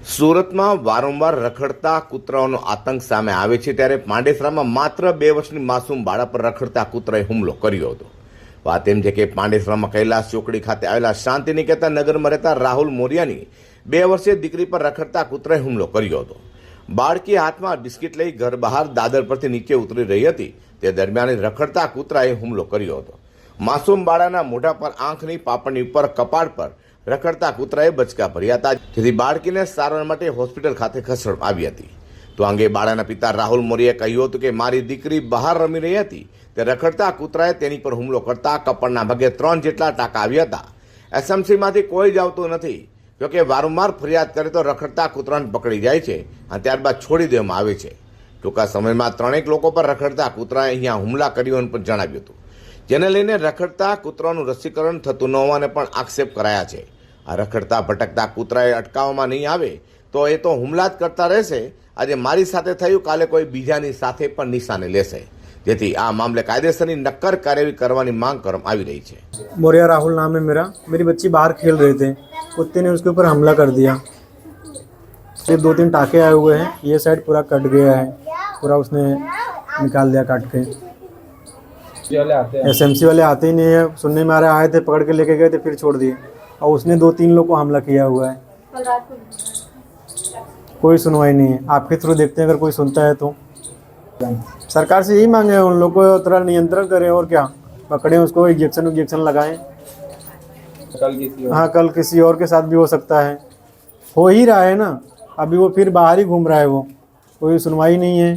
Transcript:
સુરતમાં વારંવાર રખડતા કૂતરાઓનો આતંક સામે આવે છે ત્યારે પાંડેસરામાં માત્ર 2 વર્ષની માસૂમ બાળક પર રખડતા કૂતરાએ હુમલો કર્યો હતો। વાત એમ છે કે પાંડેસરામાં કૈલાસ ચોકડી ખાતે આવેલા શાંતિનિકેતન નગરમાં રહેતા રાહુલ મોરિયાની 2 વર્ષીય દીકરી પર રખડતા કૂતરાએ હુમલો કર્યો હતો। બાળકી હાથમાં બિસ્કિટ લઈ ઘર બહાર દાદર પરથી નીચે ઉતરી રહી હતી તે દરમિયાન રખડતા કૂતરાએ હુમલો કર્યો હતો। માસૂમ બાળાના મોઢા પર, આંખની પાપણની ઉપર, કપાળ પર રખડતા કૂતરાએ બચકા ભર્યા હતા, જેથી બાળકીને સારવાર માટે હોસ્પિટલ ખાતે ખસેડવામાં આવી હતી। તો અંગે બાળાના પિતા રાહુલ મોરિયાએ કહ્યું હતું કે મારી દીકરી બહાર રમી રહી હતી તે રખડતા કૂતરાએ તેની પર હુમલો કરતા કપાળના ભાગે 3 જેટલા ટાંકા આવ્યા હતા। એસએમસીમાંથી કોઈ જ આવતું નથી, જોકે વારંવાર ફરિયાદ કરે તો રખડતા કૂતરાને પકડી જાય છે અને ત્યારબાદ છોડી દેવામાં આવે છે। ટૂંકા સમયમાં 3 લોકો પર રખડતા કૂતરાએ અહીંયા હુમલા કર્યો પણ જણાવ્યું હતું, જેને લઈને રખડતા કૂતરાનું રસીકરણ થતું ન હોવાને પણ આક્ષેપ કરાયા છે। આ રખડતા ભટકતા કૂતરાએ અટકાવવામાં નહીં આવે તો એ તો હુમલા જ કરતા રહેશે। આજે મારી સાથે થયું, કાલે કોઈ બીજાની સાથે પણ નિશાને લેશે, જેથી આ મામલે કાયદેસરની નક્કર કાર્યવાહી કરવાની માંગ કરવામાં આવી રહી છે। मोरिया राहुल नाम है मेरा। मेरी बच्ची बाहर खेल रहे थे, कुत्ते ने उसके ऊपर हमला कर दिया। सिर्फ 2-3 टाँके आए हुए हैं, ये साइड पूरा कट गया है, पूरा उसने निकाल दिया काट के। एसएमसी वाले आते ही नहीं है, सुनने में आ रहा, आए थे पकड़ के लेके गए थे, फिर छोड़ दिए और उसने 2-3 लोग को हमला किया हुआ है। कोई सुनवाई नहीं है। आपके थ्रू देखते हैं अगर कोई सुनता है तो। सरकार से यही मांगे हैं, उन लोग को थोड़ा नियंत्रण करें और क्या, पकड़े उसको, इंजेक्शन लगाएं। हाँ, कल किसी और के साथ भी हो सकता है, हो ही रहा है ना। अभी वो फिर बाहर ही घूम रहा है, वो कोई सुनवाई नहीं है।